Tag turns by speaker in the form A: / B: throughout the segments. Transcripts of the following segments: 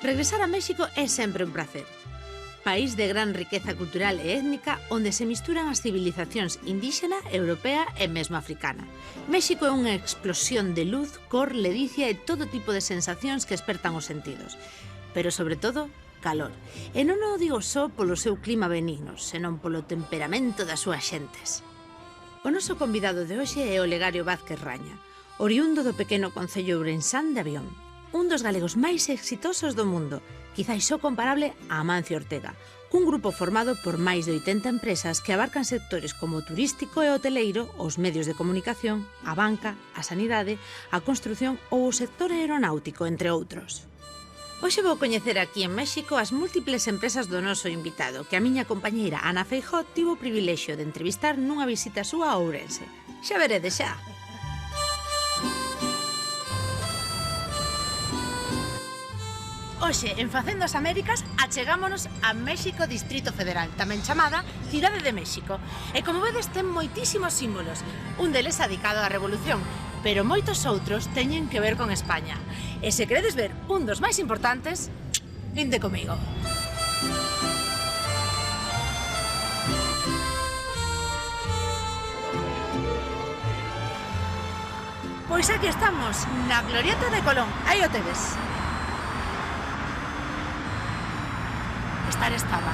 A: Regresar a México é sempre un placer. País de gran riqueza cultural e étnica onde se misturan as civilizacións indígena, europea e mesmo africana. México é unha explosión de luz, cor, ledicia e todo tipo de sensacións que espertan os sentidos. Pero, sobre todo, calor. E non o digo só polo seu clima benigno, senón polo temperamento das súas xentes. O noso convidado de hoxe é Olegario Vázquez Raña, oriundo do pequeno concello ourensán de Avión, un dos galegos máis exitosos do mundo, quizáis só comparable a Amancio Ortega, cun grupo formado por máis de 80 empresas que abarcan sectores como o turístico e hoteleiro, os medios de comunicación, a banca, a sanidade, a construción ou o sector aeronáutico, entre outros. Hoxe vou coñecer aquí en México as múltiples empresas do noso invitado, que a miña compañeira Ana Feijóo tivo o privilexio de entrevistar nunha visita súa a Ourense. Xa veredes xa. Hoxe, en Facendo as Américas, achegámonos a México Distrito Federal, tamén chamada Cidade de México. E como vedes, ten moitísimos símbolos. Un deles adicado á Revolución, pero moitos outros teñen que ver con España. E se queredes ver un dos máis importantes, vinde comigo. Pois aquí estamos, na Glorieta de Colón. Aí o tedes. Estaba.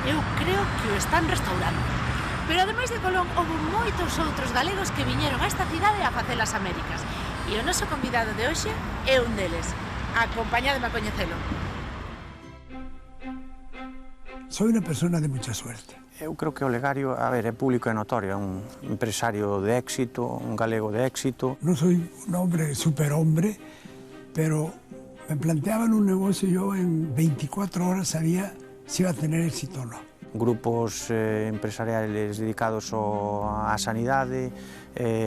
A: Eu creo que o están restaurando. Pero ademais de Colón, houve moitos outros galegos que viñeron a esta cidade a facer as Américas. E o noso convidado de hoxe é un deles. Acompañádeme a coñecelo.
B: Soy una persona de mucha suerte.
C: Eu creo que Olegario, é público e notorio, é un empresario de éxito, un galego de éxito.
B: No soy un hombre superhombre, pero me planteaban un negocio y yo en 24 horas sabía si iba a tener éxito o no.
C: Grupos empresariales dedicados á sanidade,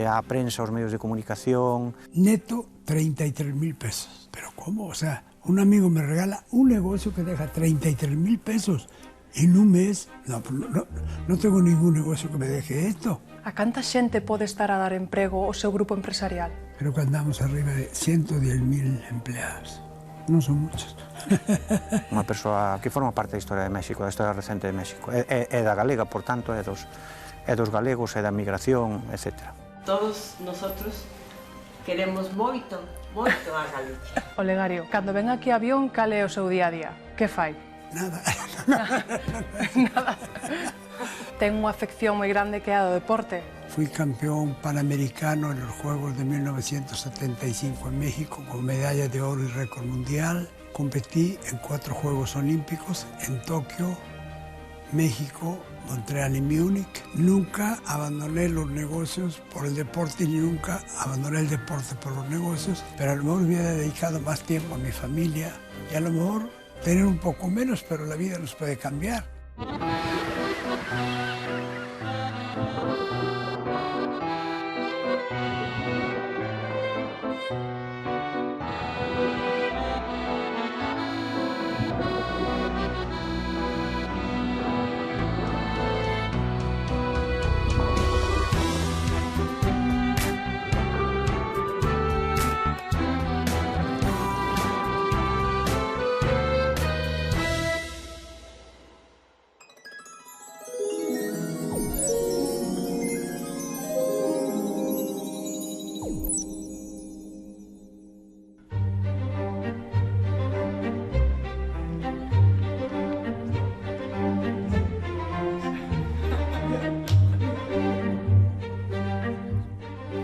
C: á prensa, aos medios de comunicación.
B: Neto, 33.000 pesos. ¿Pero cómo? O sea, un amigo me regala un negocio que deja 33.000 pesos en un mes. No tengo ningún negocio que me deje esto.
D: A canta xente pode estar a dar emprego ao seu grupo empresarial?
B: Creo que andamos arriba de 110.000 empleados. Non son muchos.
C: Unha persoa que forma parte da historia de México, da historia recente de México. É da galega, por tanto, é dos galegos, é da migración, etc.
E: Todos nosotros queremos moito, moito a Galicia.
D: Olegario, cando ven aquí a Avión, cal é o seu día a día? Que fai?
B: Nada.
D: Nada. Ten unha afección moi grande que é a do deporte.
B: Fui campeón panamericano en los Juegos de 1975 en México con medalla de oro y récord mundial. Competí en 4 Juegos Olímpicos en Tokio, México, Montreal y Múnich. Nunca abandoné los negocios por el deporte ni nunca abandoné el deporte por los negocios, pero a lo mejor hubiera dedicado más tiempo a mi familia y a lo mejor tener un poco menos, pero la vida nos puede cambiar.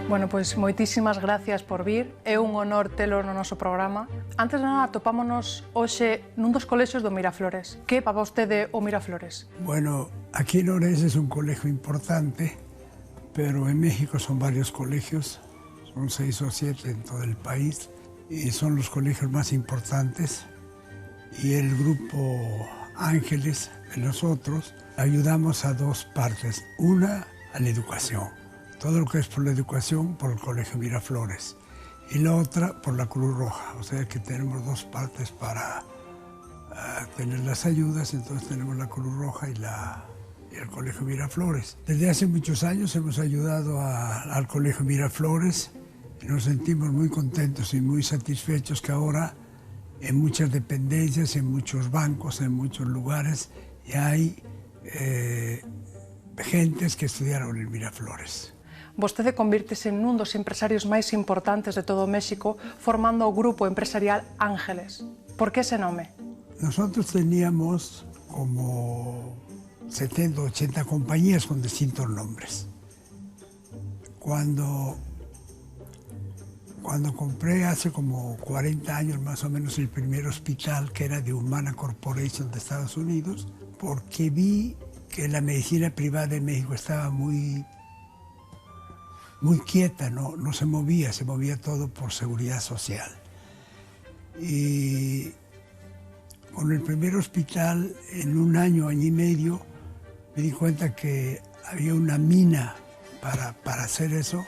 D: Bueno, pois moitísimas gracias por vir. É un honor telo no noso programa. Antes de nada, topámonos hoxe nun dos colexios do Miraflores. Que para vostede o Miraflores?
B: Bueno, aquí en Orense es un colegio importante, pero en México son varios colegios, son 6 o 7 en todo el país, y son los colegios más importantes. Y el grupo Ángeles, de nosotros, ayudamos a 2 partes. Una, a la educación. Todo lo que es por la educación, por el Colegio Miraflores. Y la otra, por la Cruz Roja. O sea que tenemos 2 partes para tener las ayudas. Entonces tenemos la Cruz Roja y el Colegio Miraflores. Desde hace muchos años hemos ayudado al Colegio Miraflores. Y nos sentimos muy contentos y muy satisfechos que ahora en muchas dependencias, en muchos bancos, en muchos lugares, y hay gentes que estudiaron en Miraflores.
D: Vostede convírtese nun dos empresarios máis importantes de todo México formando o grupo empresarial Ángeles. ¿Por qué ese nome?
B: Nosotros teníamos como 70 o 80 compañías con distintos nombres. Cuando compré hace como 40 años más o menos el primer hospital, que era de Humana Corporation de Estados Unidos, porque vi que la medicina privada en México estaba muy quieta, no se movía todo por seguridad social. Y con el primer hospital, en un año y medio, me di cuenta que había una mina para hacer eso.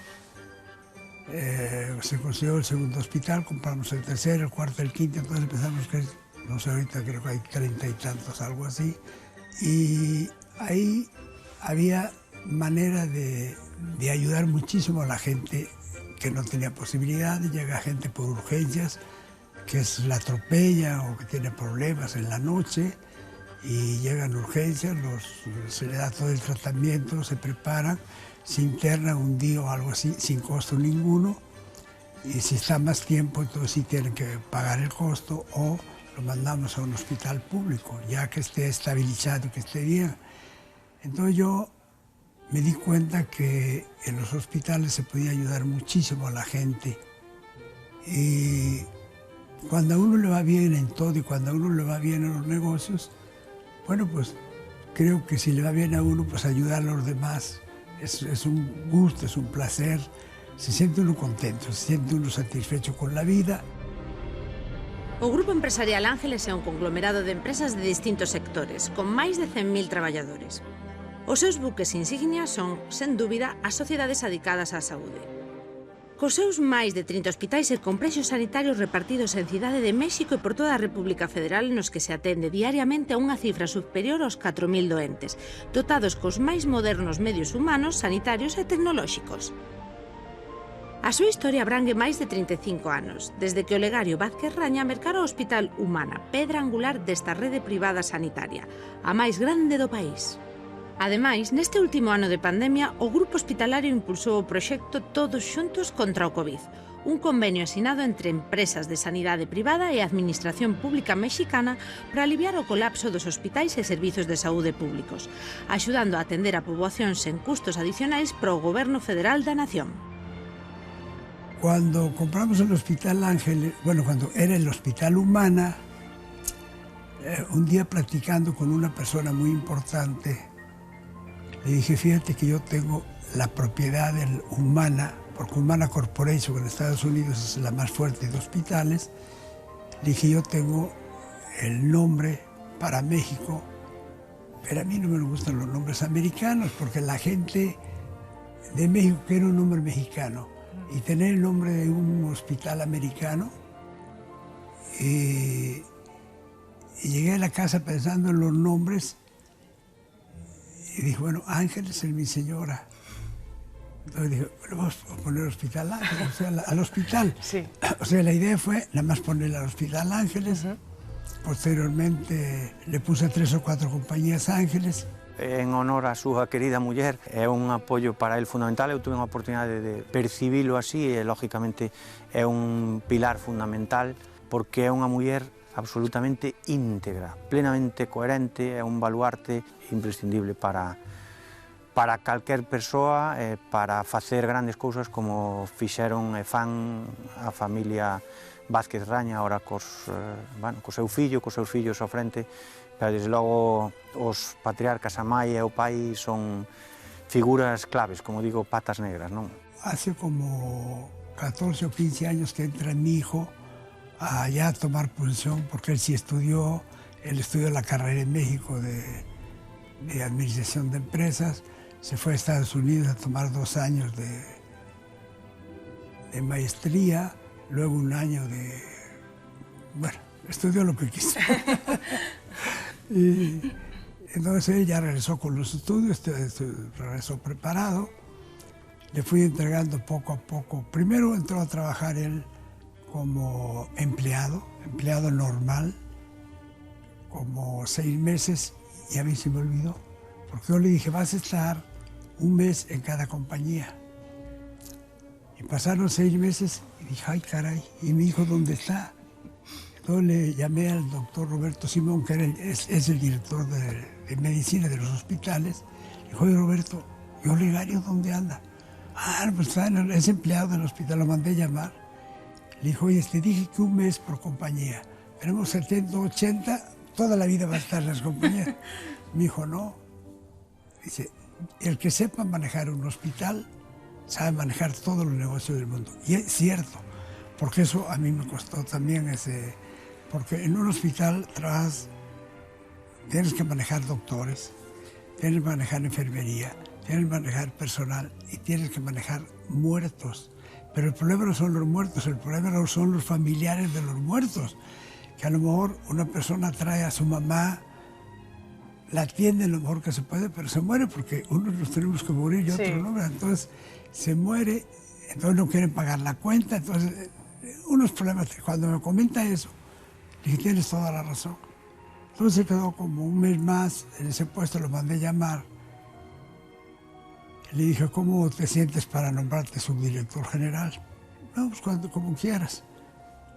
B: Se construyó el segundo hospital, compramos el tercero, el cuarto, el quinto, entonces empezamos, no sé, ahorita creo que hay 30 y tantos, algo así. Y ahí había manera de ayudar muchísimo a la gente que no tenía posibilidad, llega gente por urgencias, que la atropella o que tiene problemas en la noche y llegan urgencias, se le da todo el tratamiento, se preparan, se internan un día o algo así sin costo ninguno, y si está más tiempo entonces sí tienen que pagar el costo o lo mandamos a un hospital público ya que esté estabilizado, que esté bien. Entonces yo me di cuenta que en los hospitales se podía ayudar muchísimo a la gente, y cuando a uno le va bien en todo y cuando a uno le va bien en los negocios, bueno, pues creo que si le va bien a uno, pues ayudar a los demás es un gusto, es un placer, se siente uno contento, se siente uno satisfecho con la vida.
A: O Grupo Empresarial Ángeles é un conglomerado de empresas de distintos sectores, con máis de 100.000 traballadores. Os seus buques insignia son, sen dúbida, as sociedades adicadas á saúde. Cos seus máis de 30 hospitais e complexos sanitarios repartidos en Cidade de México e por toda a República Federal, nos que se atende diariamente a unha cifra superior aos 4.000 doentes, dotados cos máis modernos medios humanos, sanitarios e tecnolóxicos. A súa historia abrangue máis de 35 anos, desde que Olegario Vázquez Raña mercara o Hospital Humana, pedra angular desta rede privada sanitaria, a máis grande do país. Ademais, neste último ano de pandemia, o Grupo Hospitalario impulsou o proxecto Todos Xuntos contra o COVID, un convenio asinado entre empresas de sanidade privada e a Administración Pública Mexicana para aliviar o colapso dos hospitais e servizos de saúde públicos, axudando a atender a poboación sen custos adicionais para o Goberno Federal da Nación.
B: Cuando compramos el Hospital Ángeles, bueno, cuando era el Hospital Humana, un día platicando con una persona muy importante, le dije, fíjate que yo tengo la propiedad del Humana, porque Humana Corporation en Estados Unidos es la más fuerte de hospitales. Le dije, yo tengo el nombre para México, pero a mí no me gustan los nombres americanos, porque la gente de México quiere un nombre mexicano. Y tener el nombre de un hospital americano, y llegué a la casa pensando en los nombres, y dije, bueno, Ángeles es mi señora. Entonces dije, bueno, vamos a poner Hospital Ángeles, o sea, al hospital.
D: Sí.
B: O sea, la idea fue nada más ponerle al Hospital Ángeles. Posteriormente le puse 3 o 4 compañías Ángeles.
C: En honor a súa querida muller, é un apoio para el fundamental. Eu tuve unha oportunidade de percibilo así e, lógicamente, é un pilar fundamental porque é unha muller absolutamente íntegra, plenamente coherente, é un baluarte imprescindible para calquer persoa para facer grandes cousas como fixeron e fan a familia Vázquez Raña, ahora cos seus fillos ao frente, pero desde logo os patriarcas, a mãe e o pai, son figuras claves, como digo, patas negras, non?
B: Hace como 14 o 15 años que entra mi hijo allá a tomar posición, porque él sí estudió la carrera en México de Administración de Empresas, se fue a Estados Unidos a tomar 2 años de maestría, luego 1 año de... bueno, estudió lo que quiso. Y entonces él ya regresó con los estudios, regresó preparado, le fui entregando poco a poco. Primero entró a trabajar él como empleado empleado normal, como 6 meses, y a mí se me olvidó. Porque yo le dije, vas a estar 1 mes en cada compañía. Y pasaron 6 meses y dije, ay caray, ¿y mi hijo dónde está? Entonces le llamé al doctor Roberto Simón, que es el director de medicina de los hospitales. Le dije, oye Roberto, ¿y Olegario dónde anda? Ah, pues está es empleado del hospital, lo mandé llamar. Le dije, oye, te dije que 1 mes por compañía. Tenemos 70, 80, toda la vida va a estar en las compañías. Me dijo, no. Dice, el que sepa manejar un hospital sabe manejar todos los negocios del mundo. Y es cierto, porque eso a mí me costó también porque en un hospital tienes que manejar doctores, tienes que manejar enfermería, tienes que manejar personal y tienes que manejar muertos. Pero el problema no son los muertos, el problema no son los familiares de los muertos. Que a lo mejor una persona trae a su mamá, la atiende lo mejor que se puede, pero se muere porque unos nos tenemos que morir y otros no. Entonces se muere, entonces no quieren pagar la cuenta. Entonces, unos problemas. Cuando me comenta eso, dije, tienes toda la razón. Entonces se quedó como 1 mes más en ese puesto, lo mandé llamar. Le dije, ¿cómo te sientes para nombrarte subdirector general? No, pues como quieras.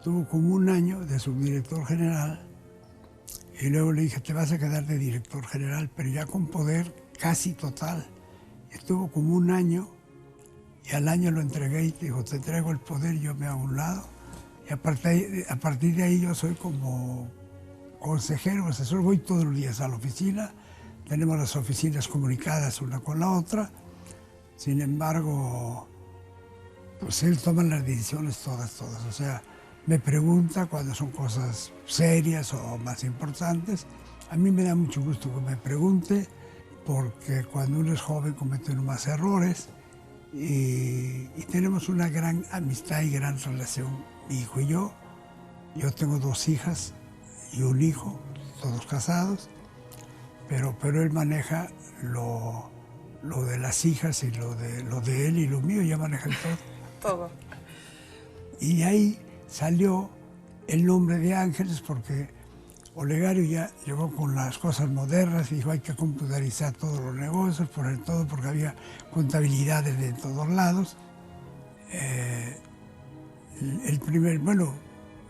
B: Tuvo como 1 año de subdirector general y luego le dije, te vas a quedar de director general, pero ya con poder casi total. Estuvo como 1 año y al año lo entregué y te dijo, te entrego el poder, yo me hago a un lado. Y a partir de ahí yo soy como consejero, asesor, voy todos los días a la oficina, tenemos las oficinas comunicadas una con la otra, sin embargo, pues él toma las decisiones todas, o sea, me pregunta cuando son cosas serias o más importantes. A mí me da mucho gusto que me pregunte, porque cuando uno es joven comete uno más errores y tenemos una gran amistad y gran relación, mi hijo y yo. Yo tengo 2 hijas y 1 hijo, todos casados, pero él maneja lo de las hijas y lo de él y lo mío, ya maneja el todo.
D: Todo.
B: Y ahí salió el nombre de Ángeles porque Olegario ya llegó con las cosas modernas y dijo hay que computarizar todos los negocios, poner todo porque había contabilidades de todos lados.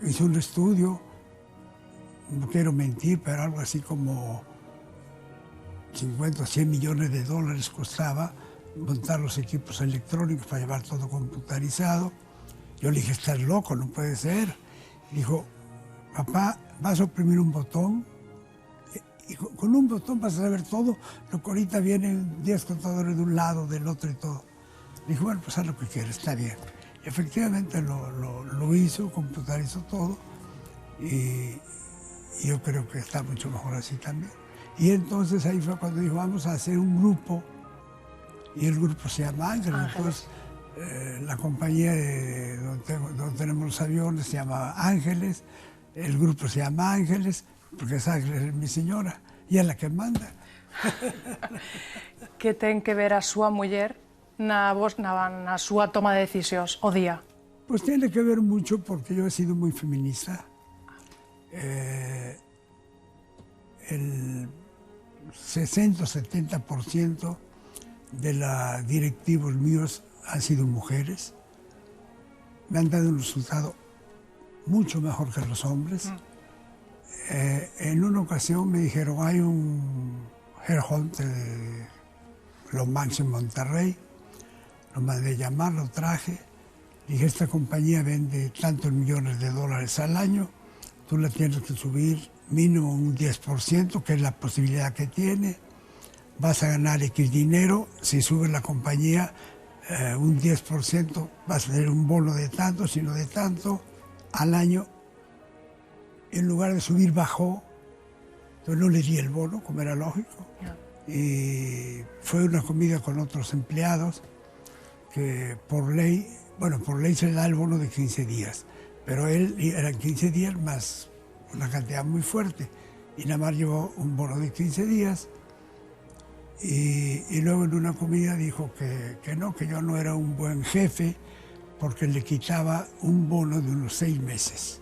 B: Hizo un estudio, no quiero mentir, pero algo así como 50 o 100 millones de dólares costaba montar los equipos electrónicos para llevar todo computarizado. Yo le dije, estás loco, no puede ser. Dijo, papá, vas a oprimir un botón y con un botón vas a saber todo lo que ahorita vienen 10 contadores de un lado, del otro y todo. Dijo, bueno, pues haz lo que quieras, está bien. Y efectivamente lo hizo, computarizó todo y yo creo que está mucho mejor así también. Y entonces ahí fue cuando dijo, vamos a hacer un grupo y el grupo se llama Ángeles. Entonces, la compañía donde tenemos los aviones se llama Ángeles, el grupo se llama Ángeles, porque es Ángeles es mi señora y es la que manda.
D: Que ten que ver a súa muller na súa toma de decisións o día?
B: Pues tiene que ver mucho porque yo he sido muy feminista. El 60-70% de los directivos míos han sido mujeres. Me han dado un resultado mucho mejor que los hombres. En una ocasión me dijeron, hay un headhunter de los Manx en Monterrey. Lo mandé llamar, lo traje. Dije, esta compañía vende tantos millones de dólares al año. Tú la tienes que subir mínimo un 10%, que es la posibilidad que tiene. Vas a ganar X dinero. Si subes la compañía un 10%, vas a tener un bono de tanto, sino de tanto al año. En lugar de subir, bajó. Entonces no le di el bono, como era lógico. Y fue una comida con otros empleados que por ley se le da el bono de 15 días. Pero él eran 15 días más una cantidad muy fuerte. Y nada más llevó un bono de 15 días. Y luego en una comida dijo que yo no era un buen jefe porque le quitaba un bono de unos 6 meses.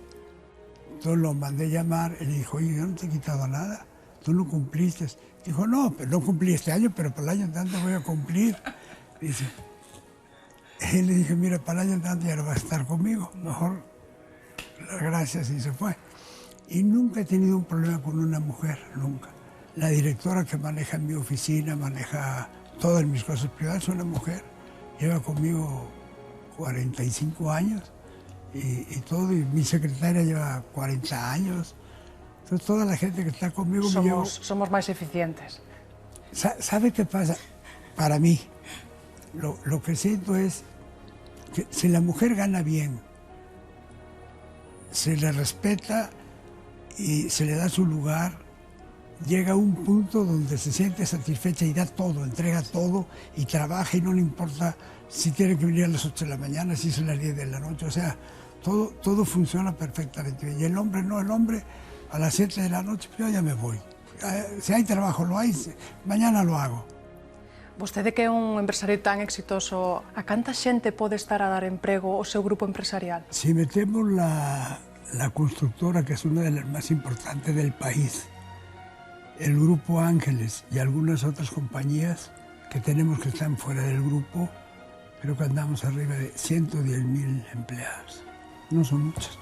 B: Entonces lo mandé llamar y le dijo, oye, yo no te he quitado nada, tú no cumpliste. Dijo, no, pero no cumplí este año, pero para el año entrante voy a cumplir. Dice, y le dije, mira, para el año entrante ya no vas a estar conmigo, mejor las gracias, y se fue. Y nunca he tenido un problema con una mujer, nunca. La directora que maneja mi oficina, maneja todas mis cosas privadas, es una mujer. Lleva conmigo 45 años y todo, y mi secretaria lleva 40 años. Entonces toda la gente que está conmigo me lleva...
D: Somos más eficientes.
B: ¿Sabe qué pasa? Para mí, lo que siento es que si la mujer gana bien, se le respeta y se le da su lugar, llega a un punto donde se siente satisfecha y da todo, entrega todo y trabaja y no le importa si tiene que venir a las 8 de la mañana, si es a las 10 de la noche, o sea, todo funciona perfectamente bien. Y el hombre no, el hombre a las 7 de la noche, pues yo ya me voy. Si hay trabajo, lo hay, mañana lo hago.
D: Vostede que é un empresario tan exitoso, a canta xente pode estar a dar emprego ao seu grupo empresarial?
B: Si metemos la constructora, que es una de las más importantes del país, el Grupo Ángeles y algunas otras compañías que tenemos que están fuera del grupo, creo que andamos arriba de 110.000 empleados. Non son muchos.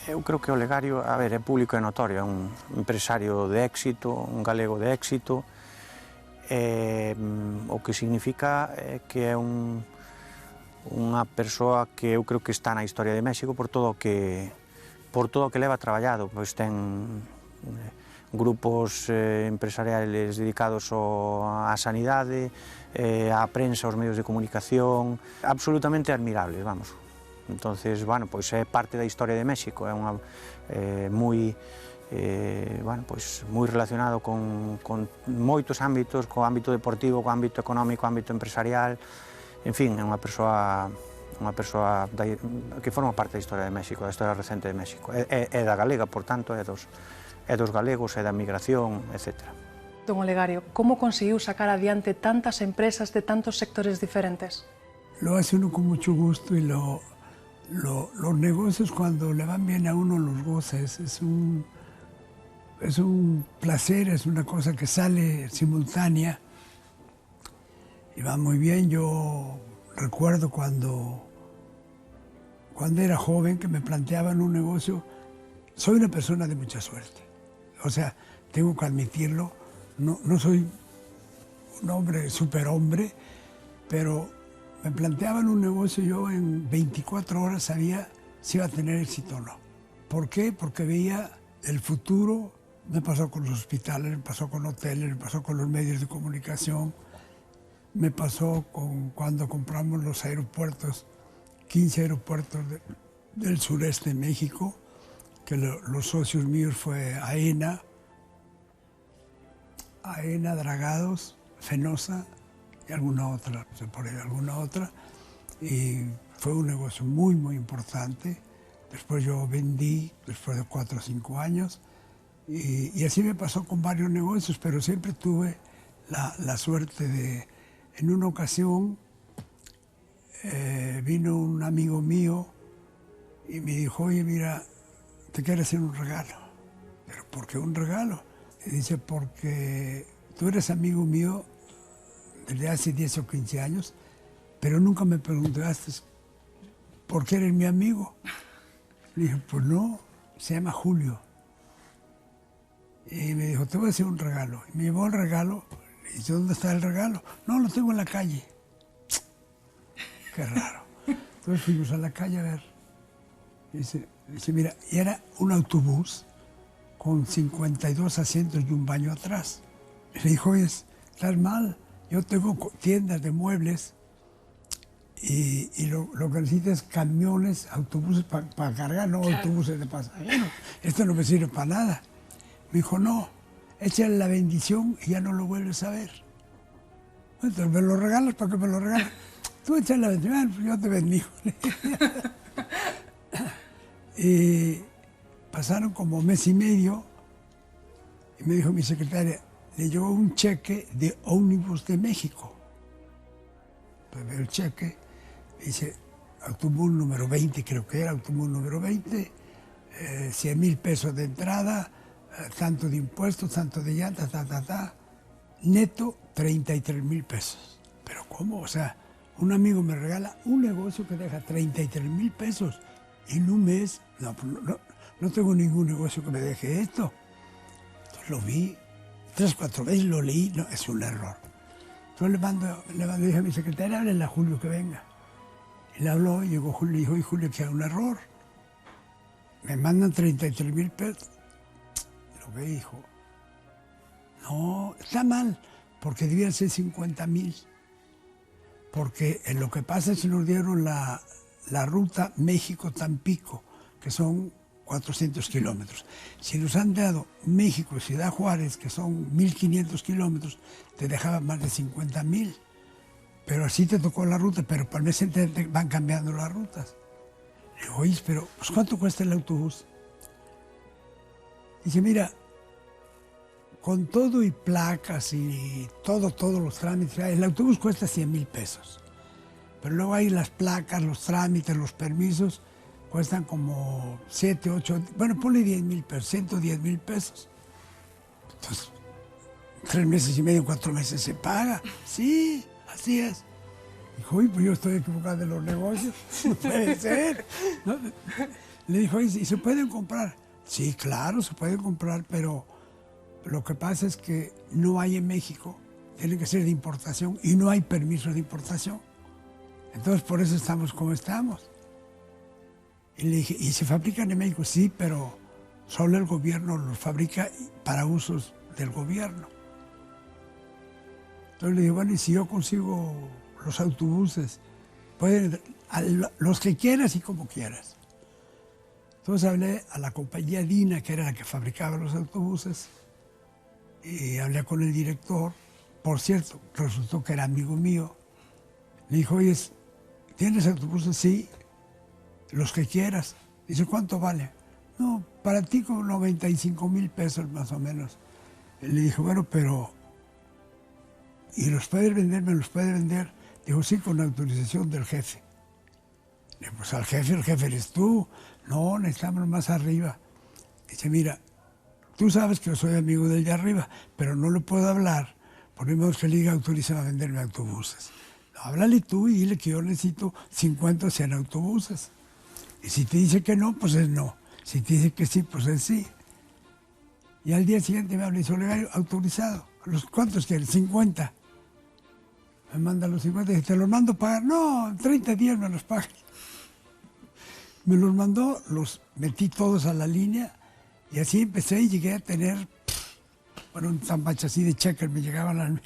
C: Eu creo que o Olegario, a ver, é público e notorio, é un empresario de éxito, un galego de éxito, o que significa que é unha persoa que eu creo que está na historia de México por todo o que leva traballado, pois ten grupos empresariales dedicados á sanidade, á prensa, aos medios de comunicación, absolutamente admirables, vamos. Entonces, bueno, pois é parte da historia de México, é unha moi relacionado con moitos ámbitos, co ámbito deportivo, co ámbito económico, co ámbito empresarial, en fin, é unha persoa que forma parte da historia de México, da historia recente de México. É da galega, por tanto, é dos galegos, é da migración, etc.
D: Don Olegario, como conseguiu sacar adiante tantas empresas de tantos sectores diferentes?
B: Lo hace uno con mucho gusto y los negocios cuando le van bien a uno los goza, es un placer, es una cosa que sale simultánea y va muy bien. Yo recuerdo cuando era joven que me planteaban un negocio. Soy una persona de mucha suerte, o sea, tengo que admitirlo, no soy un hombre, superhombre, pero me planteaban un negocio y yo en 24 horas sabía si iba a tener éxito o no. ¿Por qué? Porque veía el futuro. Me pasó con los hospitales, me pasó con hoteles, me pasó con los medios de comunicación, me pasó con cuando compramos los aeropuertos, 15 aeropuertos del sureste de México, que los socios míos fue AENA, Dragados, Fenosa y alguna otra, y fue un negocio muy, muy importante. Después yo vendí, después de 4 o 5 años, y así me pasó con varios negocios, pero siempre tuve la suerte de... En una ocasión vino un amigo mío y me dijo, oye, mira, te quiero hacer un regalo. ¿Pero por qué un regalo? Y dice, porque tú eres amigo mío desde hace 10 o 15 años, pero nunca me preguntaste por qué eres mi amigo. Le dije, pues no, se llama Julio. Y me dijo, te voy a hacer un regalo. Y me llevó el regalo. Y dice, ¿dónde está el regalo? No, lo tengo en la calle. Qué raro. Entonces fuimos a la calle a ver. Y dice, mira, y era un autobús con 52 asientos y un baño atrás. Y le dijo, oye, estás mal. Yo tengo tiendas de muebles y lo que necesitas es camiones, autobuses para cargar, no autobuses de pasajeros. Esto no me sirve para nada. Me dijo, no, échale la bendición y ya no lo vuelves a ver. Entonces, ¿me lo regalas? ¿Para qué me lo regalas? Tú échale la bendición, pues yo te bendigo. Y pasaron como mes y medio y me dijo mi secretaria, le llegó un cheque de Ómnibus de México. Pues veo el cheque, dice, autobús número 20, creo que era, autobús número 20, 100.000 pesos de entrada, tanto de impuestos, tanto de llantas, neto 33.000 pesos. Pero ¿cómo? O sea, un amigo me regala un negocio que deja 33.000 pesos en un mes. No tengo ningún negocio que me deje esto. Entonces lo vi, 3, 4 veces lo leí, no, es un error. Entonces le dije a mi secretaria, háblale a Julio que venga. Y le habló, y llegó Julio y dijo, oye Julio, que hay un error. Me mandan 33.000 pesos. Lo ve y dijo, no, está mal, porque debían ser 50.000. Porque en lo que pasa es que nos dieron la ruta México-Tampico, que son 400 kilómetros. Si nos han dado México-Ciudad Juárez, que son 1.500 kilómetros, te dejaban más de 50.000. Pero así te tocó la ruta, pero para el mes entero te van cambiando las rutas. Le digo, oye, pero pues, ¿cuánto cuesta el autobús? Dice, mira, con todo y placas y todos los trámites, el autobús cuesta 100.000 pesos. Pero luego hay las placas, los trámites, los permisos, cuestan como 7, 8, bueno, ponle 10.000 pesos, 110.000 pesos. Entonces, 3 meses y medio, 4 meses se paga. Sí, así es. Dijo, uy, pues yo estoy equivocado de los negocios, no puede ser. ¿No? Le dijo, ¿y se pueden comprar? Sí, claro, se pueden comprar, pero lo que pasa es que no hay en México, tiene que ser de importación y no hay permiso de importación. Entonces, por eso estamos como estamos. Y le dije, ¿y se fabrican en México? Sí, pero solo el gobierno los fabrica para usos del gobierno. Entonces le dije, bueno, y si yo consigo los autobuses, pueden, los que quieras y como quieras. Entonces hablé a la compañía Dina, que era la que fabricaba los autobuses, y hablé con el director. Por cierto, resultó que era amigo mío. Le dijo, oye, ¿tienes autobuses? Sí, los que quieras. Dice, ¿cuánto vale? No, para ti con 95.000 pesos más o menos. Y le dije, bueno, pero ¿y los puedes vender? ¿Me los puede vender? Dijo, sí, con autorización del jefe. Le dije, pues al jefe, el jefe eres tú. No, necesitamos más arriba. Dice, mira, tú sabes que yo soy amigo del de arriba, pero no le puedo hablar, por lo menos que le diga, autoriza a venderme autobuses. No, háblale tú y dile que yo necesito 50 o 100 autobuses. Y si te dice que no, pues es no. Si te dice que sí, pues es sí. Y al día siguiente me habla y dice, Olegario, autorizado. ¿Cuántos quieres? 50. Me manda los 50 y dice, ¿te los mando a pagar? No, en 30 días me los pagas. Me los mandó, los metí todos a la línea y así empecé y llegué a tener, bueno, un tambache así de cheques me llegaban al...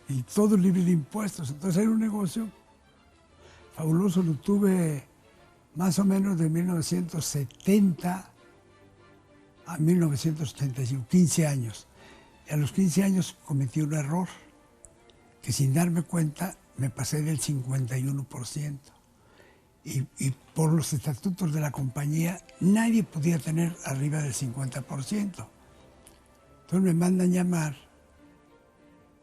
B: y todo libre de impuestos. Entonces era un negocio fabuloso, lo tuve más o menos de 1970 a 1985, 15 años. Y a los 15 años cometí un error, que sin darme cuenta me pasé del 51%. Y por los estatutos de la compañía nadie podía tener arriba del 50%. Entonces me mandan llamar.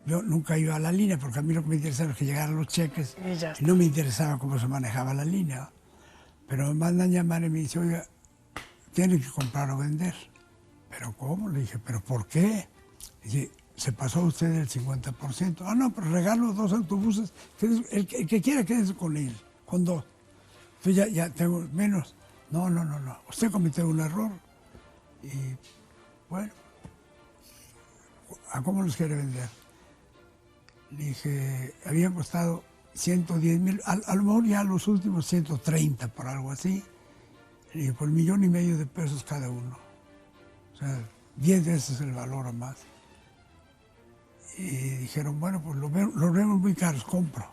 B: Yo nunca iba a la línea porque a mí lo que me interesaba es que llegaran los cheques y no me interesaba cómo se manejaba la línea. Pero me mandan llamar y me dice, oiga, tiene que comprar o vender. ¿Pero cómo? Le dije, ¿pero por qué? Dice, se pasó usted del 50%. Ah, no, pero regalo 2 autobuses. El que quiera quédese con él, con 2. Entonces ya tengo menos. No. Usted cometió un error. Y bueno, ¿a cómo los quiere vender? Le dije, habían costado 110.000, a lo mejor ya los últimos 130 por algo así. Le dije, por 1,5 millones de pesos cada uno. O sea, 10 veces el valor o más. Y dijeron, bueno, pues los vemos muy caros, compro.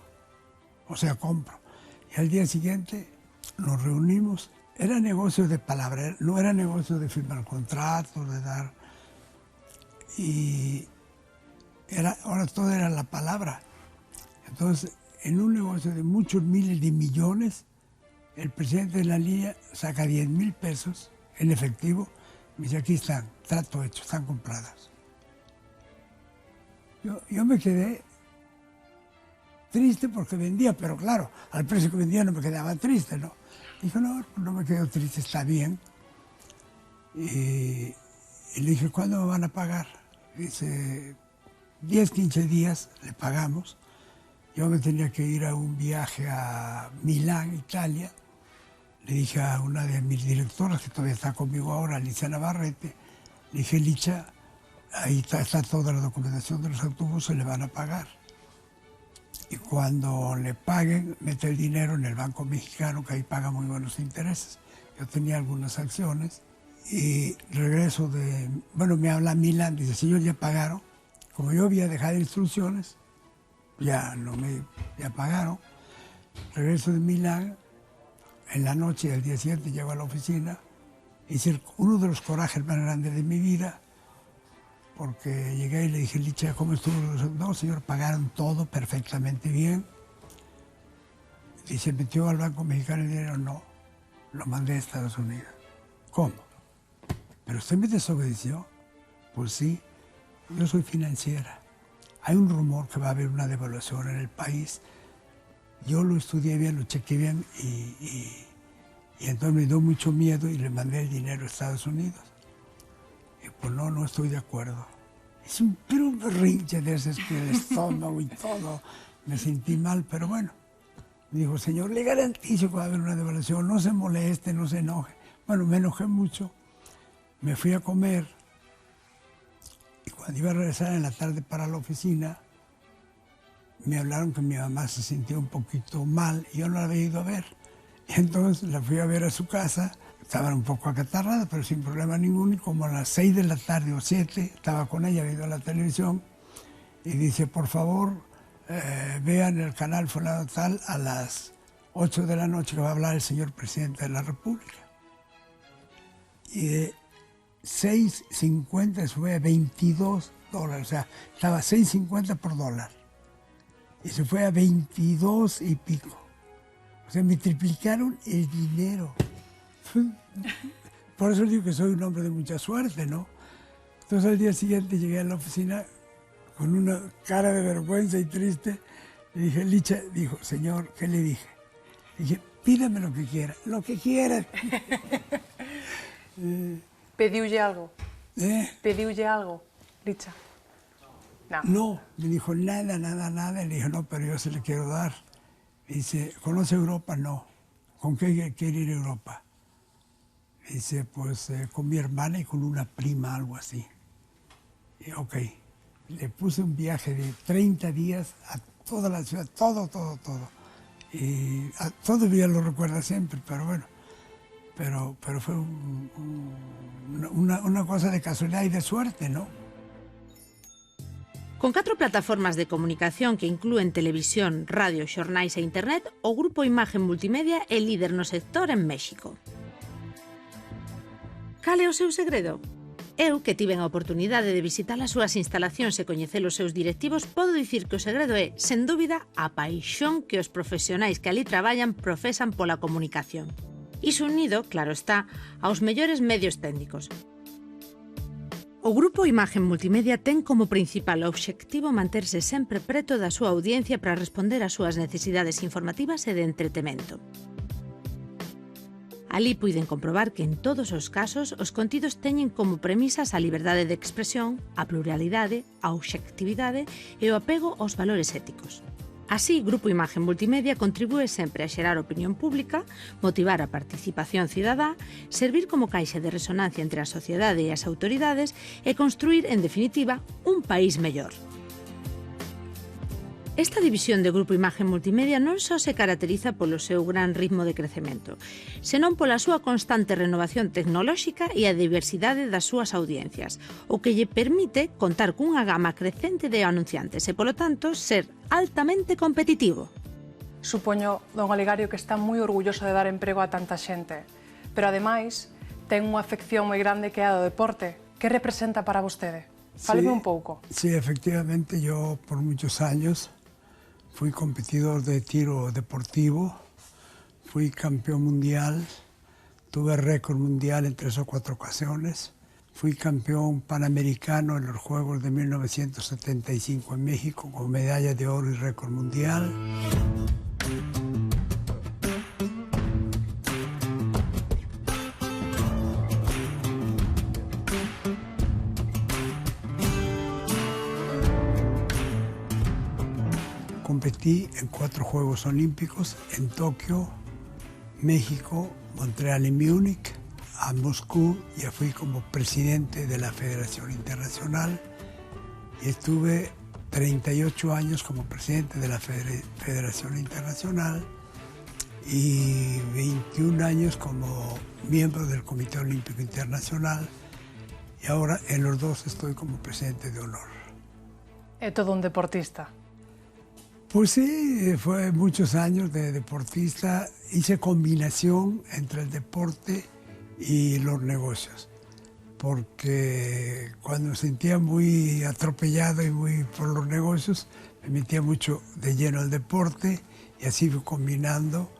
B: O sea, compro. Y al día siguiente nos reunimos. Era negocio de palabra, no era negocio de firmar contratos, de dar... Y ahora todo era la palabra. Entonces, en un negocio de muchos miles de millones, el presidente de la línea saca 10.000 pesos en efectivo. Me dice, aquí están, trato hecho, están compradas. Yo me quedé triste porque vendía, pero claro, al precio que vendía no me quedaba triste, ¿no? Dijo, no me quedo triste, está bien. Y le dije, ¿cuándo me van a pagar? Dice, 10, 15 días le pagamos. Yo me tenía que ir a un viaje a Milán, Italia. Le dije a una de mis directoras, que todavía está conmigo ahora, Alicia Navarrete, le dije, Licha, ahí está toda la documentación de los autobuses, le van a pagar. Y cuando le paguen, mete el dinero en el Banco Mexicano, que ahí paga muy buenos intereses. Yo tenía algunas acciones y regreso me habla Milán, dice, señor, ya pagaron. Como yo había dejado instrucciones, ya pagaron. Regreso de Milán, en la noche del día siguiente llego a la oficina, hice uno de los corajes más grandes de mi vida, porque llegué y le dije, Licha, ¿cómo estuvo? No, señor, pagaron todo perfectamente bien. Y se metió al Banco Mexicano el dinero, no, lo mandé a Estados Unidos. ¿Cómo? ¿Pero usted me desobedeció? Pues sí, yo soy financiera. Hay un rumor que va a haber una devaluación en el país. Yo lo estudié bien, lo chequeé bien y entonces me dio mucho miedo y le mandé el dinero a Estados Unidos. Y pues no estoy de acuerdo. Es un berrinche de ese que el estómago y todo. Me sentí mal, pero bueno. Me dijo, señor, le garantizo que va a haber una devaluación, no se moleste, no se enoje. Bueno, me enojé mucho. Me fui a comer y cuando iba a regresar en la tarde para la oficina, me hablaron que mi mamá se sentía un poquito mal y yo no la había ido a ver. Y entonces la fui a ver a su casa, estaba un poco acatarrada, pero sin problema ninguno, y como a las 6 de la tarde o 7, estaba con ella viendo la televisión, y dice, por favor, vean el canal fulano tal a las 8 de la noche que va a hablar el señor presidente de la República. Y de 6.50 se fue a $22, o sea, estaba 6.50 por dólar. Y se fue a 22 y pico. O sea, me triplicaron el dinero. Por eso digo que soy un hombre de mucha suerte, ¿no? Entonces al día siguiente llegué a la oficina con una cara de vergüenza y triste. Le dije, Licha, dijo, señor, ¿qué le dije? Le dije, pídame lo que quiera, lo que quiera.
D: ¿Pediulle algo?
B: ¿Pediulle
D: algo, Licha?
B: No, me dijo nada. Le dije, no, pero yo se le quiero dar. Dice, ¿conoce Europa? No. ¿Con qué quiere ir a Europa? Dice, pues con mi hermana y con una prima, algo así. Y ok, le puse un viaje de 30 días a toda la ciudad, todo. Y todavía lo recuerda siempre, pero bueno. Pero fue una cosa de casualidad y de suerte, ¿no?
A: Con 4 plataformas de comunicación que inclúen televisión, radio, xornais e internet, o Grupo Imagen Multimedia é líder no sector en México. Cal é o seu segredo? Eu, que tiven a oportunidade de visitar as súas instalacións e coñecer os seus directivos, podo dicir que o segredo é, sen dúbida, a paixón que os profesionais que ali traballan profesan pola comunicación. Iso unido, claro está, aos mellores medios técnicos. O Grupo Imagen Multimedia ten como principal obxectivo manterse sempre preto da súa audiencia para responder ás súas necesidades informativas e de entretemento. Alí puiden comprobar que en todos os casos os contidos teñen como premisas a liberdade de expresión, a pluralidade, a obxectividade e o apego aos valores éticos. Así, Grupo Imagen Multimedia contribúe sempre a xerar opinión pública, motivar a participación cidadá, servir como caixa de resonancia entre a sociedade e as autoridades e construir, en definitiva, un país mellor. Esta división de Grupo Imagen Multimedia non só se caracteriza polo seu gran ritmo de crecemento, senón pola súa constante renovación tecnolóxica e a diversidade das súas audiencias, o que lle permite contar cunha gama crecente de anunciantes e, polo tanto, ser altamente competitivo.
D: Supoño, don Olegario, que está moi orgulloso de dar emprego a tanta xente, pero ademais ten unha afección moi grande que é a do deporte. Que representa para vostede? Fáleme un pouco.
B: Sí, efectivamente, yo por muchos años fui competidor de tiro deportivo, fui campeón mundial, tuve récord mundial en 3 o 4 ocasiones, fui campeón panamericano en los Juegos de 1975 en México con medalla de oro y récord mundial. competí en 4 Juegos Olímpicos, en Tokio, México, Montreal y Múnich. A Moscú ya fui como presidente de la Federación Internacional y estuve 38 años como presidente de la Federación Internacional y 21 años como miembro del Comité Olímpico Internacional, y ahora en los 2 estoy como presidente de honor.
D: ¿Es todo un deportista?
B: Pues sí, fue muchos años de deportista. Hice combinación entre el deporte y los negocios, porque cuando me sentía muy atropellado y muy por los negocios, me metía mucho de lleno al deporte y así fui combinando.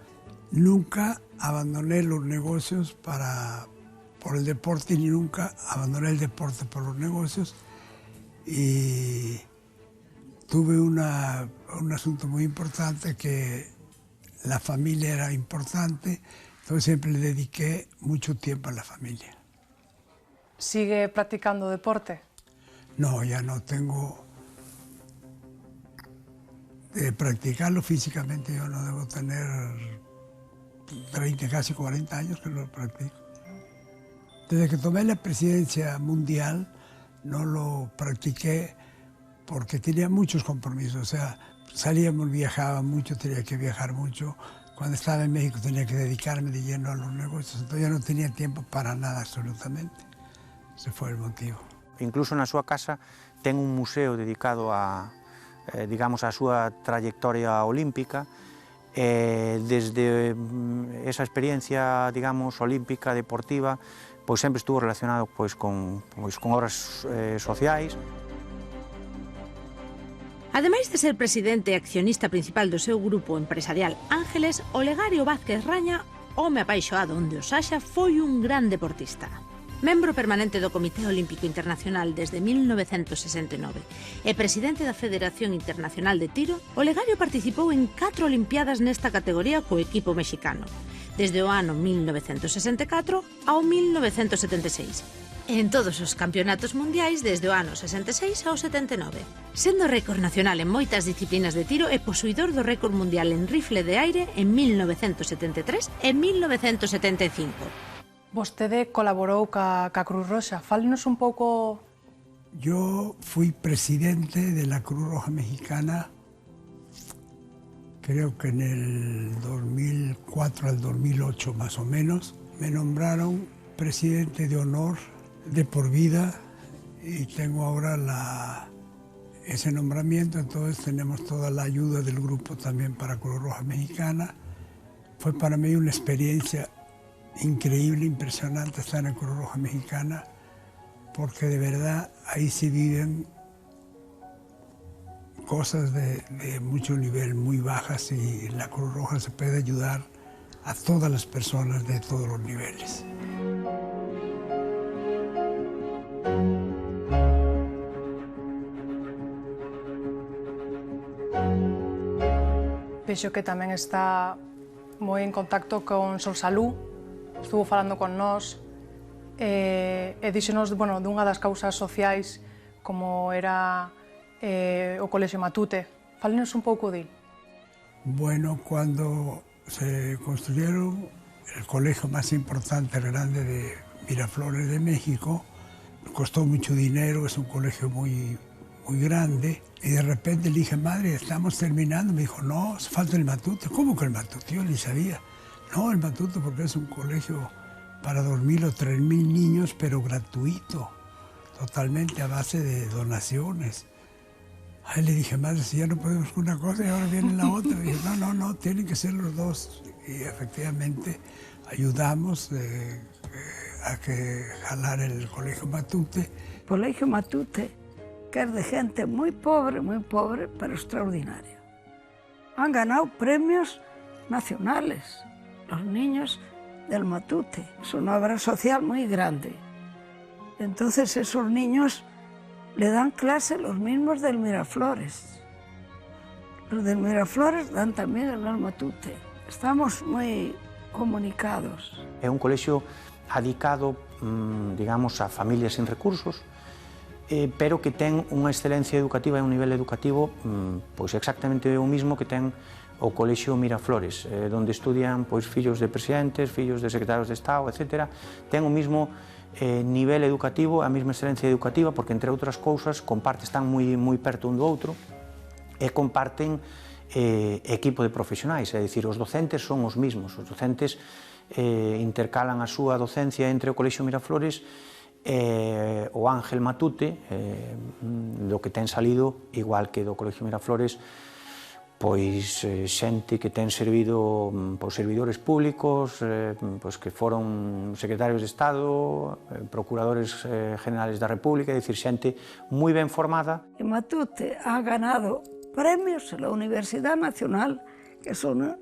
B: Nunca abandoné los negocios por el deporte, ni nunca abandoné el deporte por los negocios. Y tuve un asunto muy importante, que la familia era importante, entonces siempre le dediqué mucho tiempo a la familia.
D: ¿Sigue practicando deporte?
B: No, ya no tengo. De practicarlo físicamente yo no debo tener 30, casi 40 años que lo practico. Desde que tomé la presidencia mundial no lo practiqué porque tenía muchos compromisos. O sea, salíamos, viajaba mucho, tenía que viajar mucho. Cuando estaba en México tenía que dedicarme de lleno a los negocios, entonces yo no tenía tiempo para nada absolutamente. Ese fue el motivo.
C: Incluso na súa casa ten un museo dedicado a, digamos, a súa trayectoria olímpica. Desde esa experiencia, digamos, olímpica, deportiva, pois sempre estuvo relacionado pois con obras sociais.
A: Ademais de ser presidente e accionista principal do seu grupo empresarial Ángeles, Olegario Vázquez Raña, home apaixoado onde os haxa, foi un gran deportista. Membro permanente do Comité Olímpico Internacional desde 1969 e presidente da Federación Internacional de Tiro, Olegario participou en 4 Olimpiadas nesta categoría co equipo mexicano, desde o ano 1964 ao 1976. En todos os campeonatos mundiais desde o ano 66 ao 79, sendo récord nacional en moitas disciplinas de tiro e posuidor do récord mundial en rifle de aire en 1973 e 1975.
D: Vostede colaborou ca Cruz Roxa. Fálenos un pouco.
B: Yo fui presidente de la Cruz Roja Mexicana, creo que en el 2004 al 2008 más o menos. Me nombraron presidente de honor de por vida y tengo ahora ese nombramiento, entonces tenemos toda la ayuda del grupo también para Cruz Roja Mexicana. Fue para mí una experiencia increíble, impresionante estar en Cruz Roja Mexicana, porque de verdad ahí se viven cosas de mucho nivel, muy bajas, y la Cruz Roja se puede ayudar a todas las personas de todos los niveles.
D: Vexo que tamén está moi en contacto con Solsalud, estuvo falando con nós e díxenos, bueno, dunha das causas sociais como era o Colexio Matute. Fálenos un pouco dil.
B: Bueno, cuando se construyeron el colegio más importante, grande de Miraflores de México, costó mucho dinero, es un colegio muy grande, y de repente le dije, madre, estamos terminando. Me dijo, no, falta el Matute. ¿Cómo que el Matute? Yo ni sabía. No, el Matute porque es un colegio para 2.000 o 3.000 niños, pero gratuito, totalmente a base de donaciones. Ahí le dije, madre, si ya no podemos con una cosa y ahora viene la otra. Y dije, no, tienen que ser los dos. Y efectivamente ayudamos a que jalar el Colegio Matute.
F: Colegio Matute, que es de gente muy pobre, pero extraordinaria. Han ganado premios nacionales, los niños del Matute. Es una obra social muy grande. Entonces esos niños le dan clase los mismos del Miraflores. Los del Miraflores dan también en el Matute. Estamos muy comunicados.
C: É un colexio adicado, digamos, a familias sin recursos, pero que ten unha excelencia educativa e un nivel educativo pois exactamente o mismo que ten o Colexio Miraflores, onde estudian pois fillos de presidentes, fillos de secretarios de Estado, etc. Ten o mismo nivel educativo, a mesma excelencia educativa, porque entre outras cousas están moi perto un do outro e comparten equipo de profesionais, é dicir, os docentes son os mismos, os docentes intercalan a súa docencia entre o Colexio Miraflores e o Ángel Matute, do que ten salido, igual que do Colexio Miraflores, pois xente que ten servido por servidores públicos, pois que foron secretarios de Estado, procuradores generales da República, é dicir, xente moi ben formada.
F: Matute ha ganado premios en la Universidad Nacional, que son,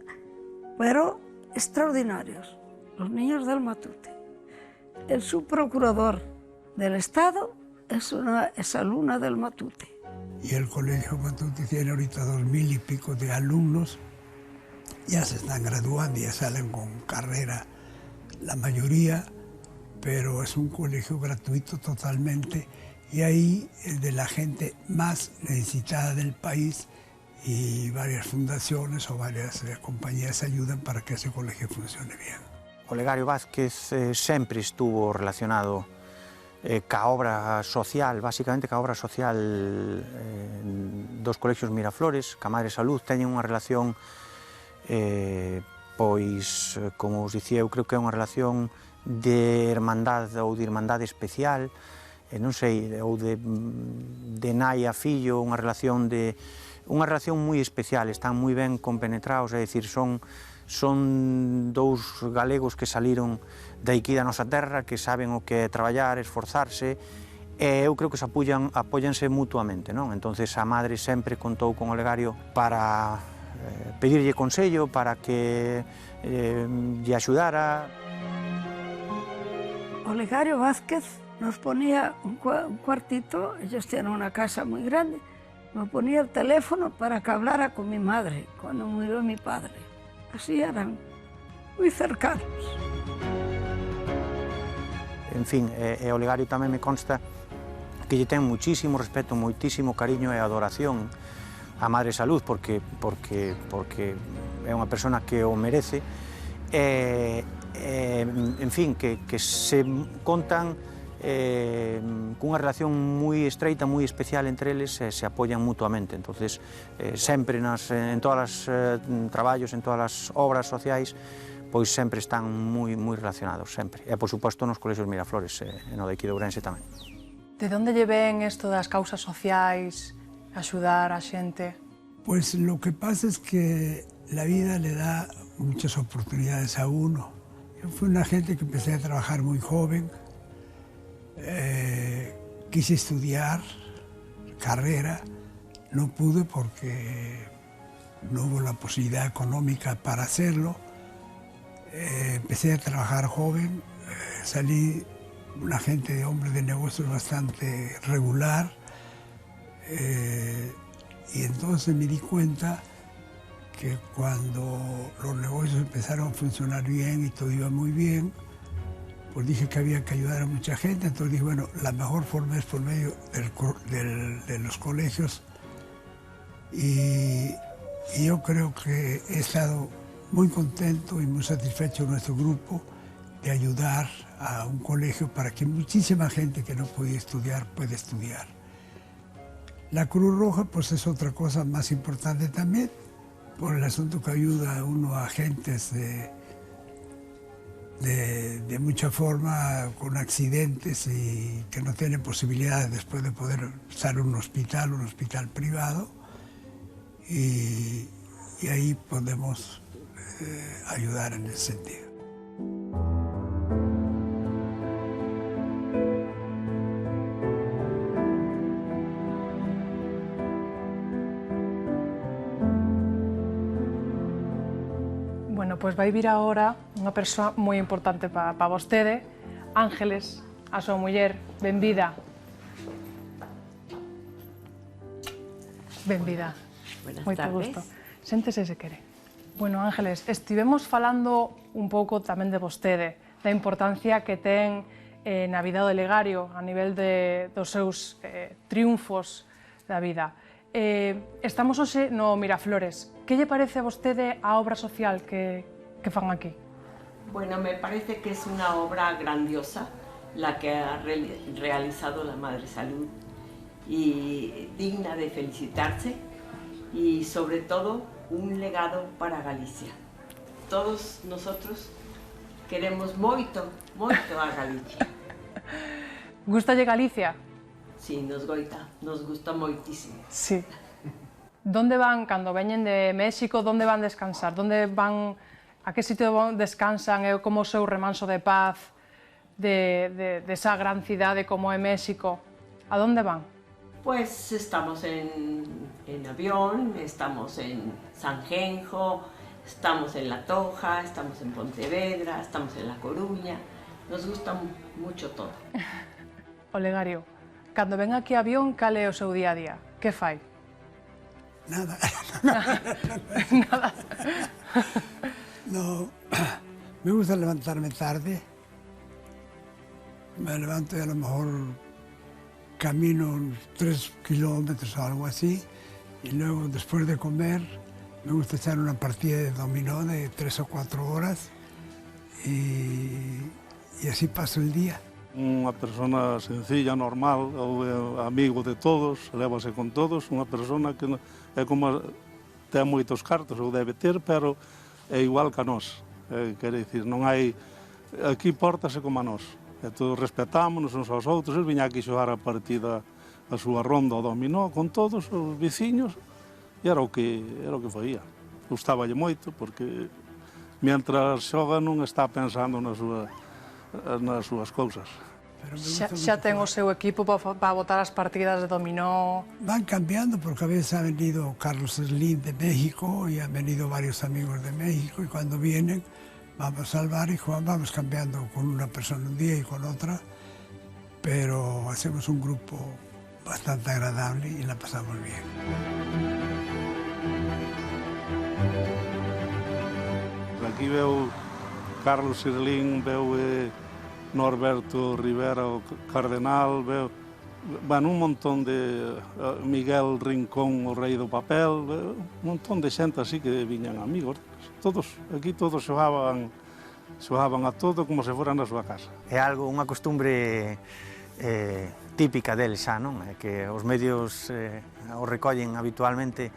F: pero extraordinarios, los niños del Matute. El subprocurador del Estado es una exalumna del Matute.
B: Y el Colegio Matute tiene ahorita 2000 y pico de alumnos, ya se están graduando, ya salen con carrera la mayoría, pero es un colegio gratuito totalmente y ahí es de la gente más necesitada del país y varias fundaciones o varias compañías ayudan para que ese colegio funcione bien.
C: Olegario Vázquez sempre estuvo relacionado ca obra social, basicamente ca obra social dos colexios Miraflores, ca Madre Salud, teñen unha relación, pois, como os dicía, eu creo que é unha relación de hermandade ou de irmandade especial, non sei, ou de nai a fillo, unha relación moi especial, están moi ben compenetrados, é dicir, son dous galegos que saliron daqui da nosa terra, que saben o que é traballar, esforzarse, e eu creo que se apóyanse mutuamente, non? Entonces a madre sempre contou con Olegario para pedirlle consello, para que lle axudara.
F: Olegario Vázquez nos ponía un cuartito, ellos tienen una casa muy grande, me ponía el teléfono para que hablara con mi madre cuando murió mi padre. Así eran moi cercanos.
C: En fin, Olegario tamén me consta que lle ten muchísimo respeto, moitísimo cariño e adoración a Madre Salud, porque é unha persona que o merece, en fin, que se contan cunha relación moi estreita, moi especial entre eles, se apoian mutuamente. Entonces, sempre en todos os traballos, en todas as obras sociais, pois sempre están moi relacionados, sempre. E, por suposto, nos colexios Miraflores, e no de aquí de Ourense tamén.
D: De onde lle ven isto das causas sociais, axudar a xente?
B: Pues lo que pasa es que la vida le da muchas oportunidades a uno. Yo fui una gente que empecé a trabajar muy joven, quise estudiar carrera, no pude porque no hubo la posibilidad económica para hacerlo. Empecé a trabajar joven, salí una gente de hombre de negocios bastante regular, y entonces me di cuenta que cuando los negocios empezaron a funcionar bien y todo iba muy bien, pues dije que había que ayudar a mucha gente. Entonces dije, bueno, la mejor forma es por medio de los colegios, y yo creo que he estado muy contento y muy satisfecho en nuestro grupo de ayudar a un colegio para que muchísima gente que no podía estudiar pueda estudiar. La Cruz Roja pues es otra cosa más importante también, por el asunto que ayuda a uno a gentes de mucha forma, con accidentes y que no tienen posibilidades después de poder estar en un hospital privado, y ahí podemos ayudar en ese sentido.
D: Bueno, pois vai vir agora unha persoa moi importante para vostede, Ángeles, a súa muller. Benvida. Benvida.
E: Buenas
D: Moito
E: tardes.
D: gusto. Séntese se quere. Bueno, Ángeles, estivemos falando un pouco tamén de vostede, da importancia que ten na vida do Legario, a nivel dos seus triunfos da vida. Estamos hoxe no Miraflores. Que lle parece a vostede a obra social que fan aquí?
E: Bueno, me parece que es una obra grandiosa la que ha realizado la Madre Salud y digna de felicitarse y sobre todo un legado para Galicia. Todos nosotros queremos moito a Galicia.
D: Gustalle Galicia?
E: Sí, nos gusta moitísimo.
D: Sí. Donde van, cando veñen de México, donde van descansar? Donde van, a que sitio descansan? É como o seu remanso de paz de esa gran cidade como é México? A donde van?
E: Pues estamos en avión, estamos en Sanjenjo, estamos en La Toja, estamos en Pontevedra, estamos en La Coruña. Nos gusta mucho todo.
D: Olegario, cando ven aquí a avión, cal é o seu día a día? Que fai?
B: Nada.
D: Nada.
B: No, me gusta levantarme tarde. Me levanto y a lo mejor camino unos 3 kilómetros o algo así. Y luego, después de comer, me gusta echar una partida de dominó de 3 o 4 horas. Y así paso el día.
G: Unha persona sencilla, normal, amigo de todos, lévase con todos, unha persona que é como ten moitos cartos, ou debe ter, pero é igual que a nós. Quer dicir, non hai... Aquí pórtase como a nós. E todos respetámonos uns aos outros. El viña aquí xogar a partida, a súa ronda ao dominó, con todos os veciños, e era o que faía. Gustaballe moito, porque mientras xoga non está pensando nas súas cousas.
D: Xa ten o seu equipo para botar as partidas de dominó?
B: Van cambiando porque a veces ha venido Carlos Slim de México y han venido varios amigos de México y cuando vienen vamos al bar y vamos cambiando con una persona un día y con otra, pero hacemos un grupo bastante agradable y la pasamos bien.
G: Aquí veo Carlos Sirlín, veo Norberto Rivera, o Cardenal, veo un montón de Miguel Rincón, o rei do papel, un montón de xente así que viñan amigos. Aquí todos xogaban a todo como se foran na súa casa.
C: É algo, unha costumbre típica deles xa, non? É que os medios o recollen habitualmente,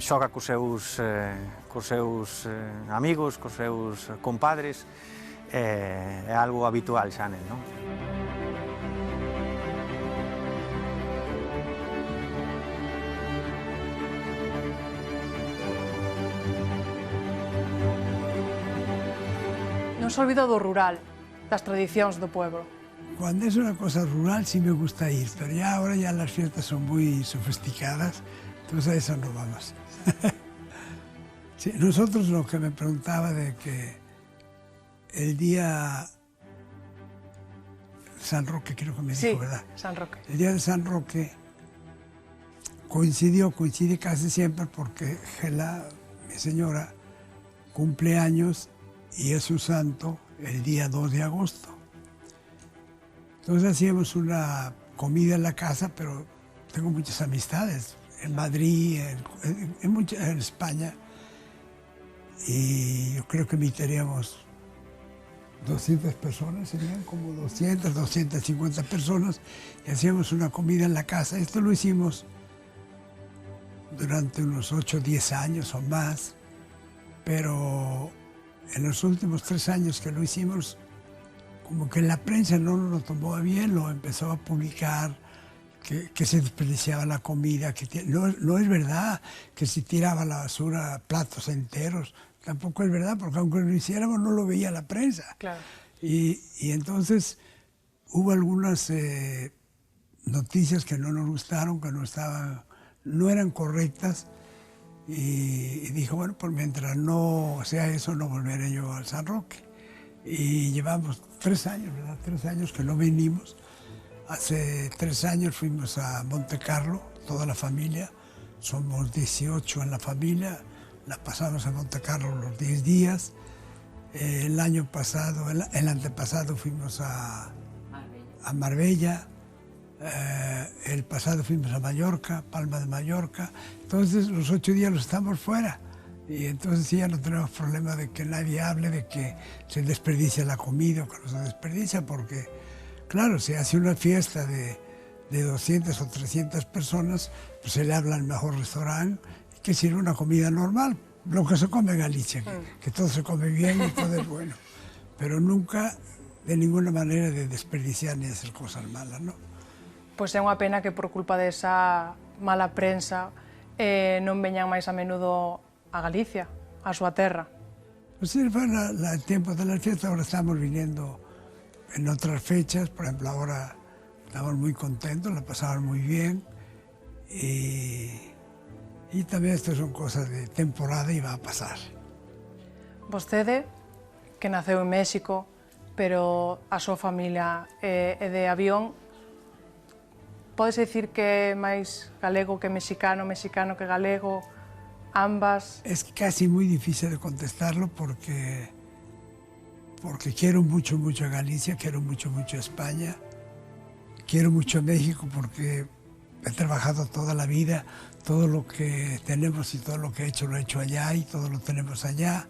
C: xoga cos seus amigos, cos seus compadres, é algo habitual xa nel, non?
D: Non se olvida do rural, das tradicións do pueblo.
B: Cuando es una cosa rural sí me gusta ir, pero ya ahora ya las fiestas son muy sofisticadas, entonces a eso no vamos. Sí, nosotros lo que me preguntaba de que el día San Roque, creo que me dijo,
D: Sí,
B: ¿verdad?
D: San Roque.
B: El día de San Roque coincide casi siempre porque Gela, mi señora, cumple años y es su santo el día 2 de agosto. Entonces hacíamos una comida en la casa, pero tengo muchas amistades en Madrid, en España, y yo creo que invitaríamos 200 personas, serían como 200, 250 personas, y hacíamos una comida en la casa. Esto lo hicimos durante unos 8 o 10 años o más, pero en los últimos 3 años que lo hicimos, como que la prensa no lo tomó bien, lo empezó a publicar, que se desperdiciaba la comida, no es verdad que se tiraba a la basura platos enteros, tampoco es verdad, porque aunque lo hiciéramos no lo veía la prensa.
D: Claro.
B: Y entonces hubo algunas noticias que no nos gustaron, que no eran correctas, y dijo, bueno, pues mientras no sea eso, no volveré yo al San Roque. Y llevamos 3 años, ¿verdad? 3 años que no venimos. Hace 3 años fuimos a Monte Carlo, toda la familia, somos 18 en la familia, la pasamos a Monte Carlo los 10 días El año pasado, el antepasado fuimos a Marbella, el pasado fuimos a Mallorca, Palma de Mallorca. Entonces los 8 días los estamos fuera y entonces ya no tenemos problema de que nadie hable de que se desperdicia la comida o que no se desperdicia, porque claro, si hace una fiesta de 200 o 300 personas, pues se le habla al mejor restaurante que sirve una comida normal, lo que se come en Galicia, que todo se come bien y todo es bueno, pero nunca de ninguna manera de desperdiciar ni hacer cosas malas, ¿no?
D: Pois é unha pena que por culpa desa mala prensa non veñan máis a menudo a Galicia, a súa terra.
B: Pues sí, fue el tiempo de las fiestas, ahora estamos viniendo en otras fechas, por ejemplo, ahora estamos muy contentos, la pasamos muy bien y también esto son cosas de temporada y va a pasar.
D: Vostede, que naceu en México, pero a súa familia é de avión, podes dicir que é máis galego que mexicano, mexicano que galego, ambas?
B: Es casi muy difícil de contestarlo porque quiero mucho, mucho a Galicia, quiero mucho, mucho a España, quiero mucho a México porque he trabajado toda la vida, todo lo que tenemos y todo lo que he hecho lo he hecho allá y todo lo tenemos allá.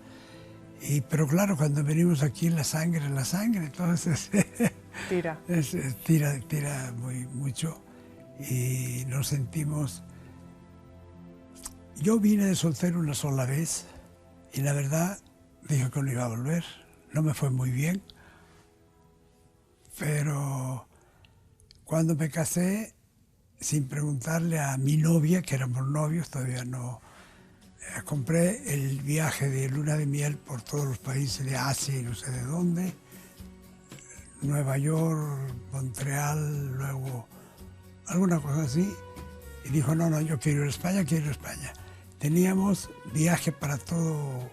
B: Pero claro, cuando venimos aquí la sangre, entonces tira mucho y nos sentimos... Yo vine de soltero una sola vez y la verdad dije que no iba a volver, no me fue muy bien, pero cuando me casé, sin preguntarle a mi novia, que éramos novios, todavía no... compré el viaje de luna de miel por todos los países de Asia y no sé de dónde, Nueva York, Montreal, luego alguna cosa así, y dijo, no, yo quiero ir a España, quiero ir a España. Teníamos viaje para todo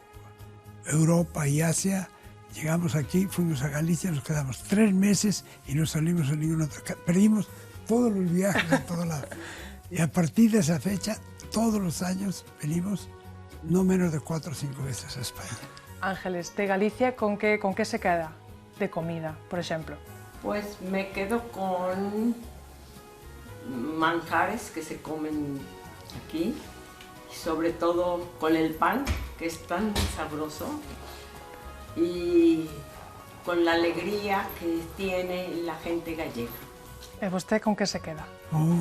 B: Europa y Asia, llegamos aquí, fuimos a Galicia, nos quedamos 3 meses y no salimos a ningún otro, perdimos todos los viajes a todos lados. Y a partir de esa fecha, todos los años venimos no menos de 4 o 5 veces a España.
D: Ángeles, de Galicia, ¿con qué se queda de comida, por ejemplo?
E: Pues me quedo con manjares que se comen aquí, y sobre todo con el pan, que es tan sabroso, y con la alegría que tiene la gente gallega.
D: ¿Y usted con qué se queda?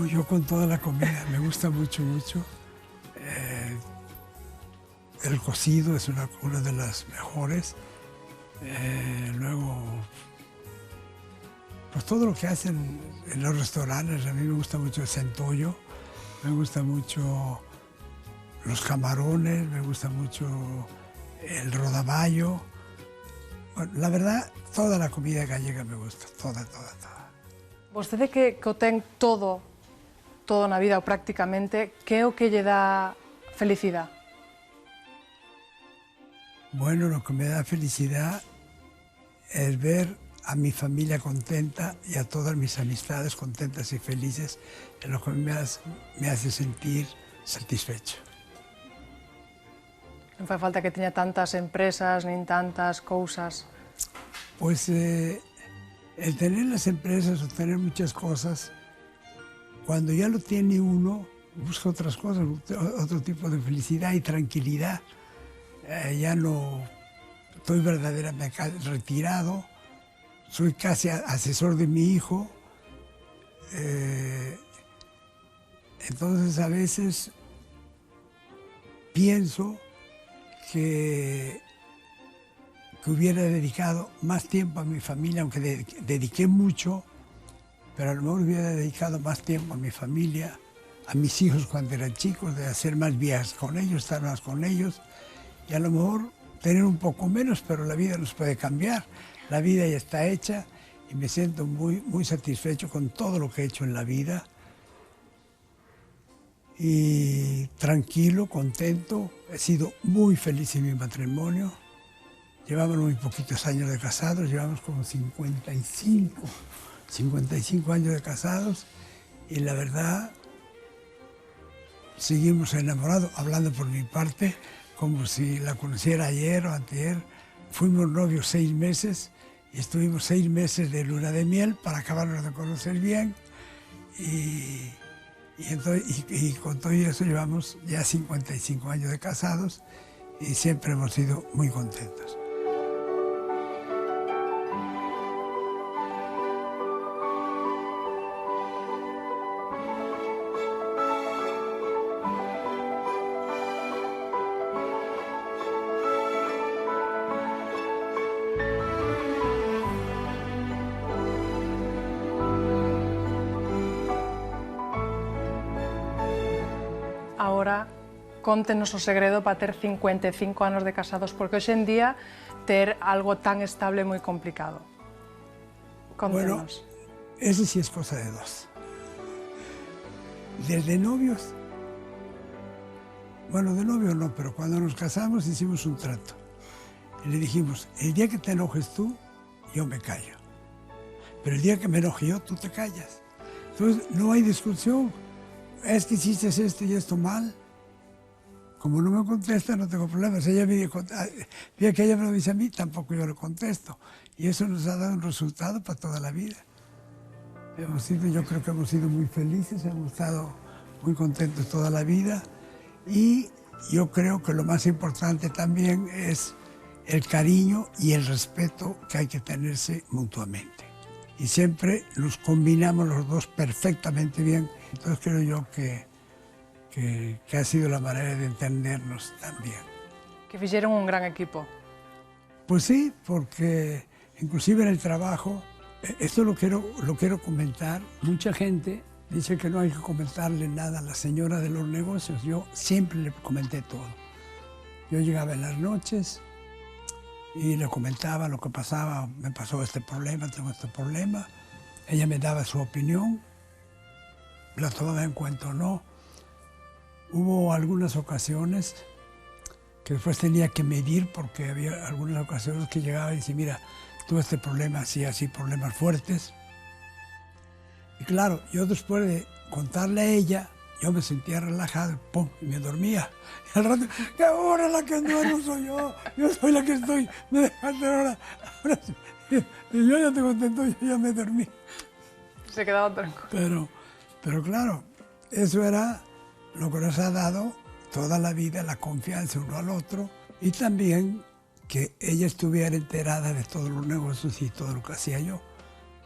B: Yo con toda la comida, me gusta mucho, mucho. El cocido es una de las mejores. Luego, pues todo lo que hacen en los restaurantes, a mí me gusta mucho el centollo, me gusta mucho los camarones, me gusta mucho el rodaballo. Bueno, la verdad, toda la comida gallega me gusta, toda.
D: Vostede que o ten todo na vida, ou prácticamente, que é o que lle dá felicidade?
B: Bueno, lo que me da felicidad es ver a mi familia contenta y a todas mis amistades contentas y felices, es lo que me hace sentir satisfecho.
D: Non fai falta que teña tantas empresas, nin tantas cousas.
B: Pues el tener las empresas o tener muchas cosas, cuando ya lo tiene uno, busca otras cosas, otro tipo de felicidad y tranquilidad. Ya no estoy verdaderamente retirado, soy casi asesor de mi hijo, entonces a veces pienso que hubiera dedicado más tiempo a mi familia, aunque dediqué mucho, pero a lo mejor hubiera dedicado más tiempo a mi familia, a mis hijos cuando eran chicos, de hacer más viajes con ellos, estar más con ellos, y a lo mejor tener un poco menos, pero la vida nos puede cambiar. La vida ya está hecha y me siento muy, muy satisfecho con todo lo que he hecho en la vida. Y tranquilo, contento, he sido muy feliz en mi matrimonio. Llevamos muy poquitos años de casados, llevamos como 55 años de casados y la verdad seguimos enamorados, hablando por mi parte, como si la conociera ayer o anteayer, fuimos novios 6 meses y estuvimos 6 meses de luna de miel para acabarnos de conocer bien y con todo eso llevamos ya 55 años de casados y siempre hemos sido muy contentos.
D: Ahora, contenos o segredo para ter 55 anos de casados, porque hoxe en día ter algo tan estable é moi complicado.
B: Bueno,
D: Contenos.
B: eso sí es cosa de dos. Desde novios, bueno, de novios no, pero cuando nos casamos hicimos un trato. Y le dijimos, el día que te enojes tú, yo me callo. Pero el día que me enoje yo, tú te callas. Entonces, no hay discusión. Es que hiciste esto y esto mal. Como no me contesta, no tengo problemas. Ella me dijo, ya que ella me lo dice a mí, tampoco yo le contesto. Y eso nos ha dado un resultado para toda la vida. Yo creo que hemos sido muy felices, hemos estado muy contentos toda la vida. Y yo creo que lo más importante también es el cariño y el respeto que hay que tenerse mutuamente. Y siempre nos combinamos los dos perfectamente bien. Entonces creo yo que ha sido la manera de entendernos también.
D: Que fixeron un gran equipo.
B: Pues sí, porque inclusive en el trabajo, esto lo quiero comentar. Mucha gente dice que no hay que comentarle nada a la señora de los negocios. Yo siempre le comenté todo. Yo llegaba en las noches y le comentaba lo que pasaba. Me pasó este problema, tengo este problema. Ella me daba su opinión, la tomaba en cuenta o no. Hubo algunas ocasiones que después tenía que medir porque había algunas ocasiones que llegaba y decía, mira, tuve este problema, así, problemas fuertes. Y claro, yo después de contarle a ella, yo me sentía relajado, ¡pum!, y me dormía. Y al rato, que ahora la que duermo soy yo soy la que estoy, me dejaste ahora sí. Y yo ya te contento, yo ya me dormí.
D: Se quedaba tranquilo.
B: Pero claro, eso era lo que nos ha dado toda la vida, la confianza uno al otro, y también que ella estuviera enterada de todos los negocios y todo lo que hacía yo.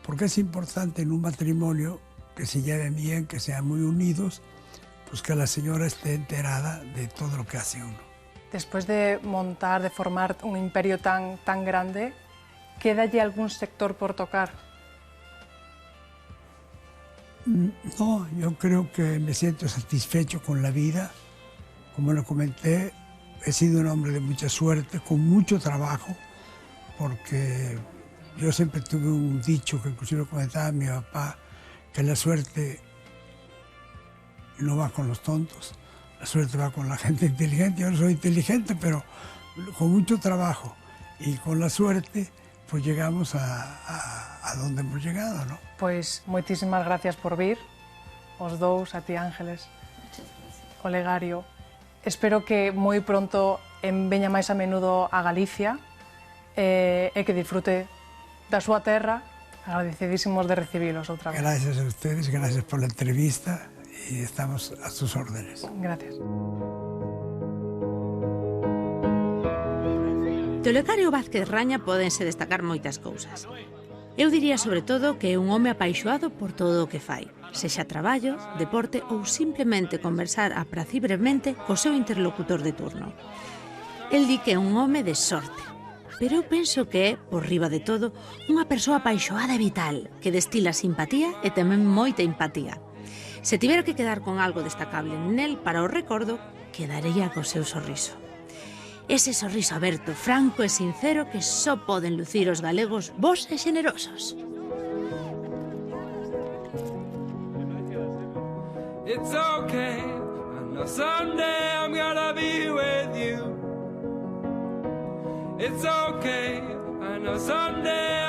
B: Porque es importante en un matrimonio que se lleven bien, que sean muy unidos, pues que la señora esté enterada de todo lo que hace uno.
D: Después de montar, de formar un imperio tan grande, ¿queda allí algún sector por tocar?
B: No, yo creo que me siento satisfecho con la vida. Como lo comenté, he sido un hombre de mucha suerte, con mucho trabajo, porque yo siempre tuve un dicho que inclusive comentaba mi papá, que la suerte no va con los tontos, la suerte va con la gente inteligente. Yo no soy inteligente, pero con mucho trabajo y con la suerte, pues llegamos a donde hemos llegado, ¿no?
D: Pois moitísimas gracias por vir, os dous, a ti Ángeles, Olegario. Espero que moi pronto veña máis a menudo a Galicia e que disfrute da súa terra. Agradecidísimos de recibilos outra vez.
B: Gracias a ustedes, gracias por la entrevista y estamos a sus órdenes.
D: Gracias.
A: De Olegario Vázquez Raña pódense destacar moitas cousas. Eu diría sobre todo que é un home apaixoado por todo o que fai, sexa traballo, deporte ou simplemente conversar apraciblemente co seu interlocutor de turno. El di que é un home de sorte, pero eu penso que é, por riba de todo, unha persoa apaixoada e vital, que destila simpatía e tamén moita empatía. Se tivera que quedar con algo destacable nel para o recordo, quedaría co seu sorriso. Ese sorriso aberto, franco e sincero que só poden lucir os galegos bos e xenerosos.
H: It's okay, I know someday I'm gonna be with you. It's okay, I know someday